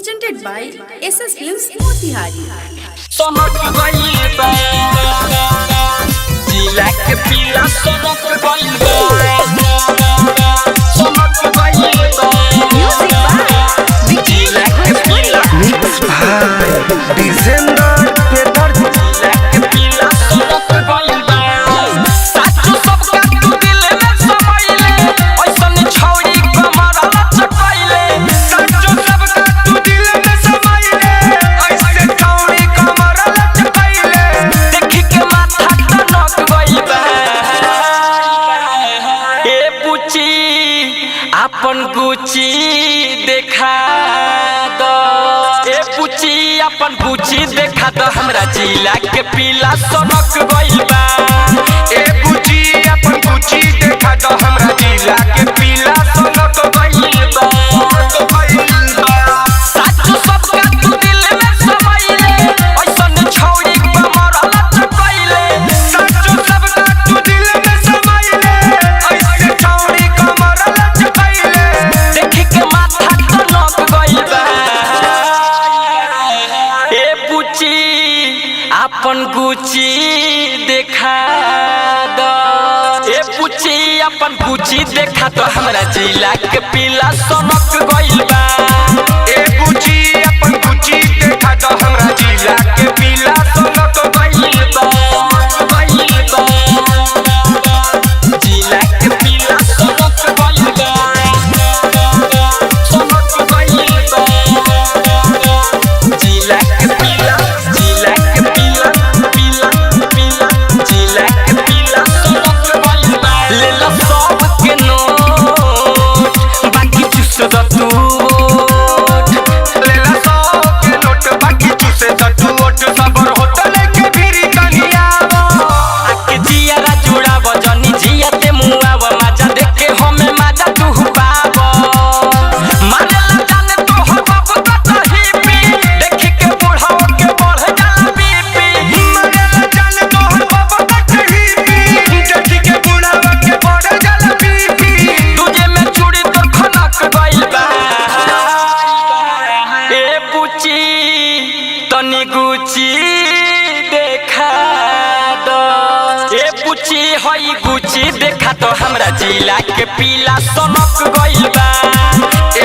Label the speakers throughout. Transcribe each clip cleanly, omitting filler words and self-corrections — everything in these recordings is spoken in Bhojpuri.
Speaker 1: presented by SS Films Motihari.
Speaker 2: सोनक गइल बा जिला के पीला सोनक गइल बा सोनक गइल बा
Speaker 1: Music by
Speaker 2: जिला के पीला
Speaker 3: डिसेंबर पे दर्द
Speaker 2: जिला के पीला सोनक गइल बा साचो सबका तू दिल में समाइले ओइसन छौरी कमरा लचकइले
Speaker 3: साचो सबका तू दिल में समाइले ऐसे छौरी कमरा लचकइले
Speaker 2: देखि के माथा टनक गइल बा ए पुची अपन गुची देखा दो ए पुची अपन गुची देखा दो हमरा जिला के पीला सोनक गइल बा
Speaker 3: ए बुची अपन बुची देखा दो हमरा जिला के पीला सोनक गइल बा
Speaker 2: साचो सबका तू दिल में समाइले ओइसन छौरी कमरा लचकइले
Speaker 3: साचो सबका तू दिल में समाइले ऐसे छौरी कमरा लचकइले
Speaker 2: देखि के माथा टनक गइल बा ए पुची अपन गुची देखा दो ए पुची अपन गुची देखा दो हमरा जिला के पीला सोनक गइल बा
Speaker 3: ए बुची अपन बुची देखा दो हमरा जिला के पीला सोनक गइल बा
Speaker 2: जिला के पीला सोनक गइल बा सोनक गइल बा जिला के पीला जिला के पीला सोनक गइल बा ले लो सब के नोट बाकी चुस द तू
Speaker 3: लेला सौ के नोट बाकी चूसे जटू ओट सबर होटल के भीरी कनियावा
Speaker 2: आके जियारा जुड़ा बजनी जियाते मुआवा मजा देखे हमें मजा तू पावो मारेला जाने तो हो बाबू तो हिपी देखे के बुढ़ाओ के बढ़ जाला बीपी
Speaker 3: मरेला जाने तोहर बाबा कटही पी देखी के बुढ़ावा के बढ़ जाला बीपी
Speaker 2: तुझे में चूड़ी तो खनक गइल बा ए पुची तनी गुची देखा दो ए पुची हई गुची देखा तो हमरा जिला के पीला सोनक गइल बा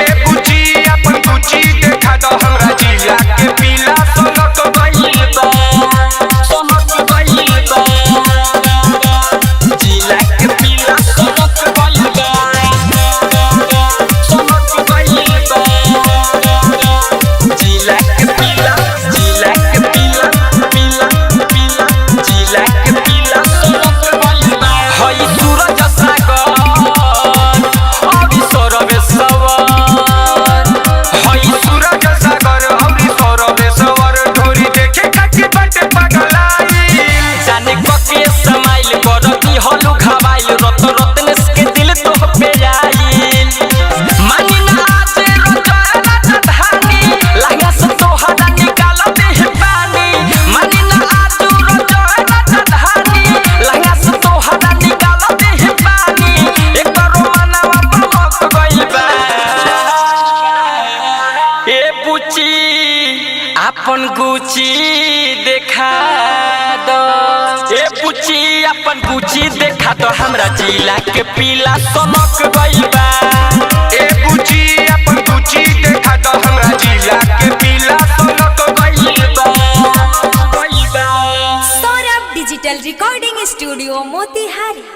Speaker 3: ए बुची अपन बुची देखा दो हमरा जिला के पीला सोनक गइल बा
Speaker 2: सोनक गइल बा जिला के पीला सोनक गइल बा सोनक गइल बा जिला के पीला जिला के पीला सोनक गइल बा हई सूरज सागर अभी सोरबे सवर
Speaker 3: हई सूरज सागर हमरी सौरभे सवर ढोरी देखे कच्ची बटे पगलाई
Speaker 2: जाने कके समाइल करती हलु खवाइल रत रत्नेश के दिल तो पे आइल मानी ना आज रोजरा राजधानी लगा से तोहरा निकाल दे पानी मानी ना आज रोजरा राजधानी लगा से तोहरा निकाल दे पानी एक बार मनवा बमक गइल बा ए पुची अपन गुची देखा दो ए पुची अपन गुची देखा दो हमरा जिला के पीला सोनक गइल बा
Speaker 3: ए बुची अपन बुची देखा दो हमरा जिला के पीला सोनक गइल बा
Speaker 1: Saurabh Digital Recording Studio Motihari.